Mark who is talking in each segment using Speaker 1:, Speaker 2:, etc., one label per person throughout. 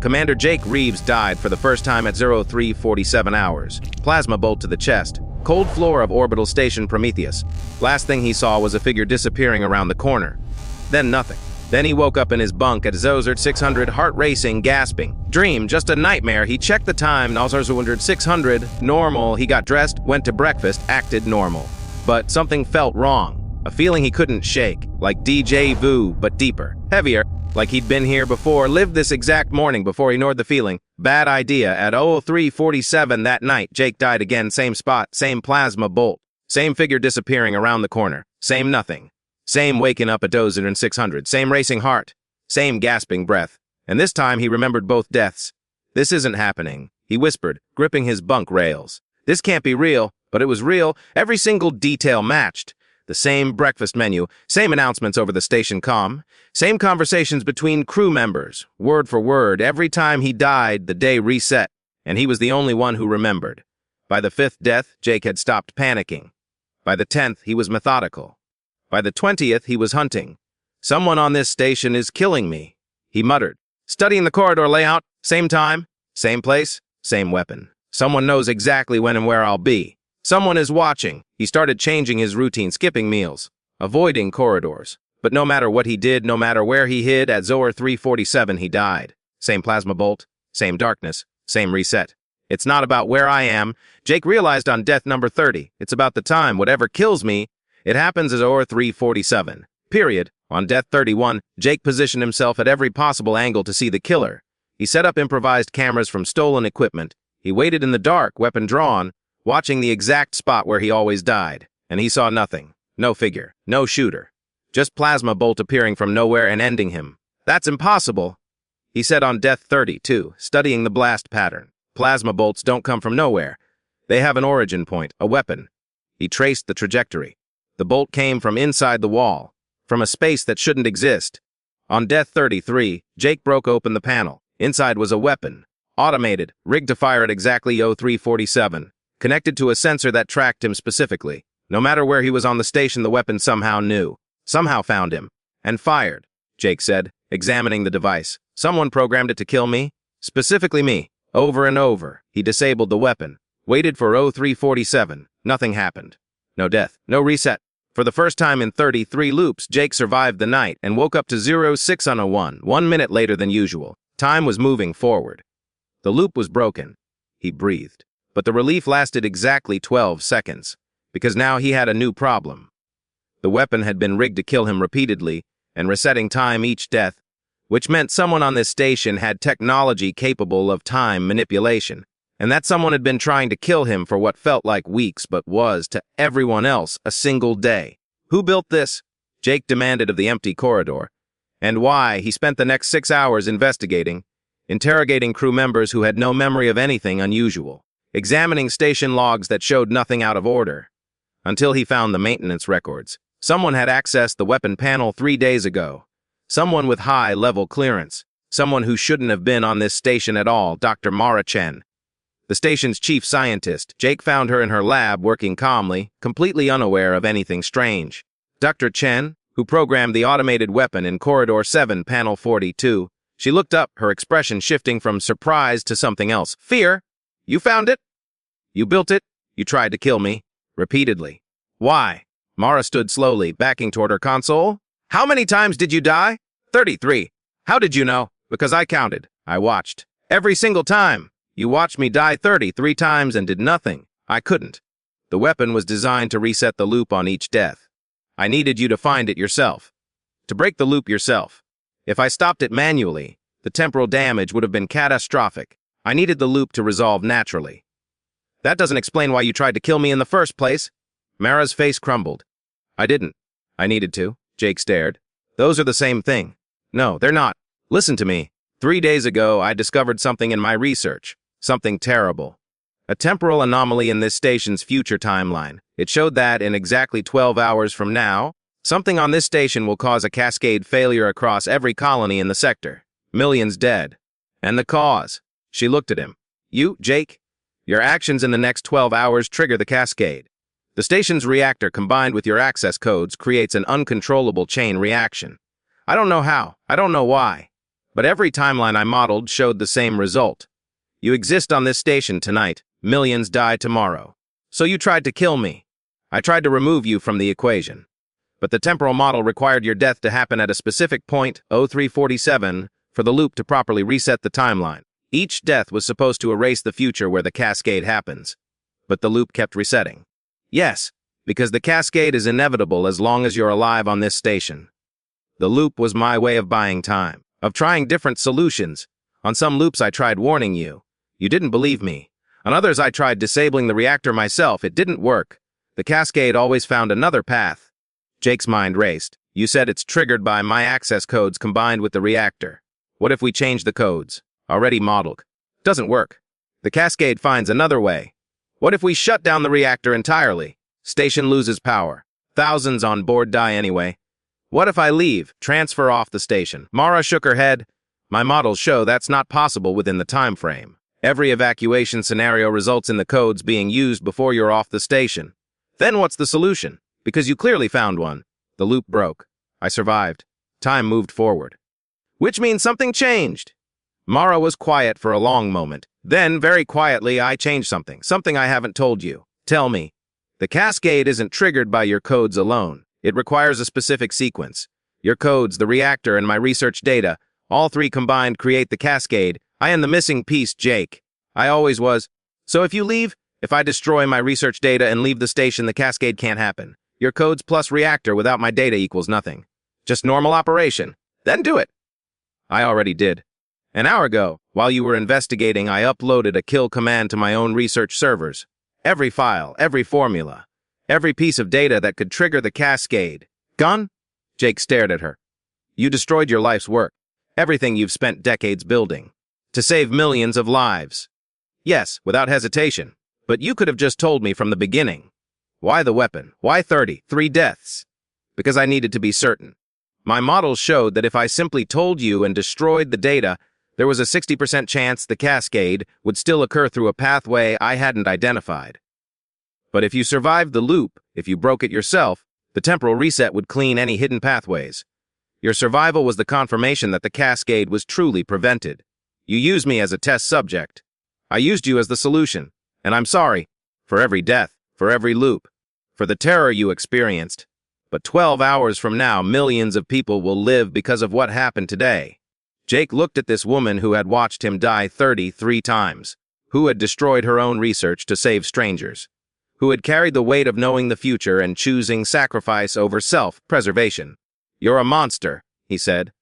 Speaker 1: Commander Jake Reeves died for the first time at 0347 hours. Plasma bolt to the chest. Cold floor of orbital station Prometheus. Last thing he saw was a figure disappearing around the corner. Then nothing. Then he woke up in his bunk at 0600, heart racing, gasping. Dream, just a nightmare. He checked the time, 0600, normal. He got dressed, went to breakfast, acted normal. But something felt wrong. A feeling he couldn't shake, like DJ Vu, but deeper, heavier, like he'd been here before, lived this exact morning before he ignored the feeling. Bad idea. At 0347 that night, Jake died again, same spot, same plasma bolt, same figure disappearing around the corner, same nothing. Same waking up at 0600, same racing heart, same gasping breath. And this time he remembered both deaths. This isn't happening, he whispered, gripping his bunk rails. This can't be real, but it was real. Every single detail matched. The same breakfast menu, same announcements over the station comm, same conversations between crew members, word for word. Every time he died, the day reset, and he was the only one who remembered. By the 5th death, Jake had stopped panicking. By the 10th, he was methodical. By the 20th, he was hunting. Someone on this station is killing me, he muttered. Studying the corridor layout, same time, same place, same weapon. Someone knows exactly when and where I'll be. Someone is watching. He started changing his routine, skipping meals, avoiding corridors. But no matter what he did, no matter where he hid, at 0347 he died. Same plasma bolt, same darkness, same reset. It's not about where I am, Jake realized on death number 30. It's about the time. Whatever kills me, it happens at 0347. Period. On death 31, Jake positioned himself at every possible angle to see the killer. He set up improvised cameras from stolen equipment. He waited in the dark, weapon drawn, watching the exact spot where he always died. And he saw nothing. No figure. No shooter. Just plasma bolt appearing from nowhere and ending him. That's impossible, he said on death 32, studying the blast pattern. Plasma bolts don't come from nowhere. They have an origin point, a weapon. He traced the trajectory. The bolt came from inside the wall, from a space that shouldn't exist. On death 33, Jake broke open the panel. Inside was a weapon, automated, rigged to fire at exactly 0347, connected to a sensor that tracked him specifically. No matter where he was on the station, the weapon somehow knew, somehow found him, and fired, Jake said, examining the device. Someone programmed it to kill me, specifically me. Over and over, he disabled the weapon, waited for 0347. Nothing happened. No death, no reset. For the first time in 33 loops, Jake survived the night and woke up to 0601, 1 minute later than usual. Time was moving forward. The loop was broken. He breathed. But the relief lasted exactly 12 seconds, because now he had a new problem. The weapon had been rigged to kill him repeatedly and resetting time each death, which meant someone on this station had technology capable of time manipulation. And that someone had been trying to kill him for what felt like weeks but was, to everyone else, a single day. Who built this? Jake demanded of the empty corridor. And why? He spent the next 6 hours investigating, interrogating crew members who had no memory of anything unusual, examining station logs that showed nothing out of order, until he found the maintenance records. Someone had accessed the weapon panel 3 days ago. Someone with high-level clearance. Someone who shouldn't have been on this station at all, Dr. Mara Chen. The station's chief scientist. Jake found her in her lab working calmly, completely unaware of anything strange. Dr. Chen, who programmed the automated weapon in Corridor 7, Panel 42, she looked up, her expression shifting from surprise to something else. Fear? You found it? You built it? You tried to kill me? Repeatedly. Why? Mara stood slowly, backing toward her console. How many times did you die? 33. How did you know? Because I counted. I watched. Every single time. You watched me die 33 times and did nothing. I couldn't. The weapon was designed to reset the loop on each death. I needed you to find it yourself. To break the loop yourself. If I stopped it manually, the temporal damage would have been catastrophic. I needed the loop to resolve naturally. That doesn't explain why you tried to kill me in the first place. Mara's face crumbled. I didn't. I needed to. Jake stared. Those are the same thing. No, they're not. Listen to me. 3 days ago, I discovered something in my research. Something terrible. A temporal anomaly in this station's future timeline. It showed that in exactly 12 hours from now, something on this station will cause a cascade failure across every colony in the sector. Millions dead. And the cause. She looked at him. You, Jake? Your actions in the next 12 hours trigger the cascade. The station's reactor combined with your access codes creates an uncontrollable chain reaction. I don't know how. I don't know why. But every timeline I modeled showed the same result. You exist on this station tonight. Millions die tomorrow. So you tried to kill me. I tried to remove you from the equation. But the temporal model required your death to happen at a specific point, 0347, for the loop to properly reset the timeline. Each death was supposed to erase the future where the cascade happens. But the loop kept resetting. Yes, because the cascade is inevitable as long as you're alive on this station. The loop was my way of buying time, of trying different solutions. On some loops I tried warning you. You didn't believe me. On others I tried disabling the reactor myself. It didn't work. The cascade always found another path. Jake's mind raced. You said it's triggered by my access codes combined with the reactor. What if we change the codes? Already modeled. Doesn't work. The cascade finds another way. What if we shut down the reactor entirely? Station loses power. Thousands on board die anyway. What if I leave, transfer off the station? Mara shook her head. My models show that's not possible within the time frame. Every evacuation scenario results in the codes being used before you're off the station. Then what's the solution? Because you clearly found one. The loop broke. I survived. Time moved forward. Which means something changed. Mara was quiet for a long moment. Then, very quietly, I changed something I haven't told you. Tell me. The cascade isn't triggered by your codes alone. It requires a specific sequence. Your codes, the reactor, and my research data, all three combined create the cascade. I am the missing piece, Jake. I always was. So if you leave, if I destroy my research data and leave the station, the cascade can't happen. Your codes plus reactor without my data equals nothing. Just normal operation. Then do it. I already did. An hour ago, while you were investigating, I uploaded a kill command to my own research servers. Every file, every formula, every piece of data that could trigger the cascade. Gone? Jake stared at her. You destroyed your life's work. Everything you've spent decades building. To save millions of lives. Yes, without hesitation. But you could have just told me from the beginning. Why the weapon? Why 33 deaths? Because I needed to be certain. My models showed that if I simply told you and destroyed the data, there was a 60% chance the cascade would still occur through a pathway I hadn't identified. But if you survived the loop, if you broke it yourself, the temporal reset would clean any hidden pathways. Your survival was the confirmation that the cascade was truly prevented. You used me as a test subject. I used you as the solution, and I'm sorry for every death, for every loop, for the terror you experienced. But 12 hours from now, millions of people will live because of what happened today. Jake looked at this woman who had watched him die 33 times, who had destroyed her own research to save strangers, who had carried the weight of knowing the future and choosing sacrifice over self-preservation. You're a monster, he said,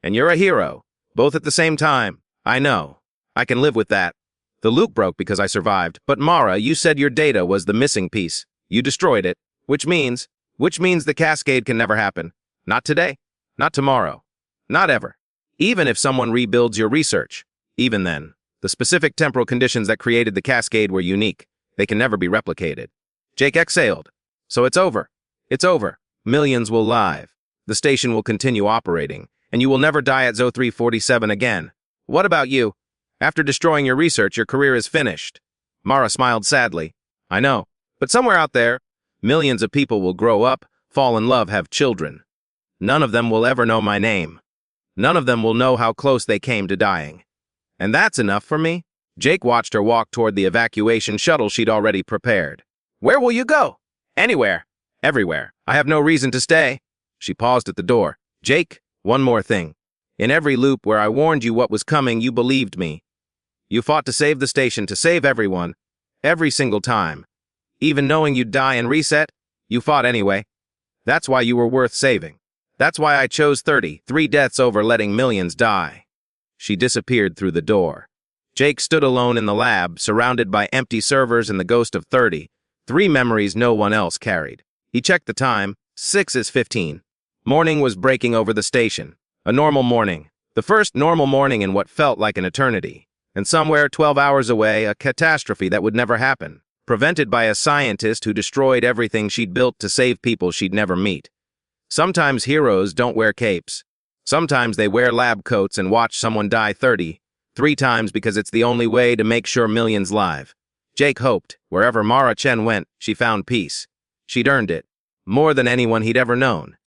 Speaker 1: and you're a hero, both at the same time. I know. I can live with that. The loop broke because I survived, but Mara, you said your data was the missing piece. You destroyed it, which means the cascade can never happen. Not today, not tomorrow, not ever. Even if someone rebuilds your research, even then, the specific temporal conditions that created the cascade were unique. They can never be replicated. Jake exhaled. So it's over. It's over. Millions will live. The station will continue operating, and you will never die at ZO347 again. What about you? After destroying your research, your career is finished. Mara smiled sadly. I know, but somewhere out there, millions of people will grow up, fall in love, have children. None of them will ever know my name. None of them will know how close they came to dying. And that's enough for me. Jake watched her walk toward the evacuation shuttle she'd already prepared. Where will you go? Anywhere. Everywhere. I have no reason to stay. She paused at the door. Jake, one more thing. In every loop where I warned you what was coming, you believed me. You fought to save the station, to save everyone. Every single time. Even knowing you'd die and reset, you fought anyway. That's why you were worth saving. That's why I chose 33 deaths over letting millions die. She disappeared through the door. Jake stood alone in the lab, surrounded by empty servers and the ghost of 33 memories no one else carried. He checked the time. 6:15. Morning was breaking over the station. A normal morning. The first normal morning in what felt like an eternity. And somewhere 12 hours away, a catastrophe that would never happen. Prevented by a scientist who destroyed everything she'd built to save people she'd never meet. Sometimes heroes don't wear capes. Sometimes they wear lab coats and watch someone die 33 times because it's the only way to make sure millions live. Jake hoped, wherever Mara Chen went, she found peace. She'd earned it. More than anyone he'd ever known.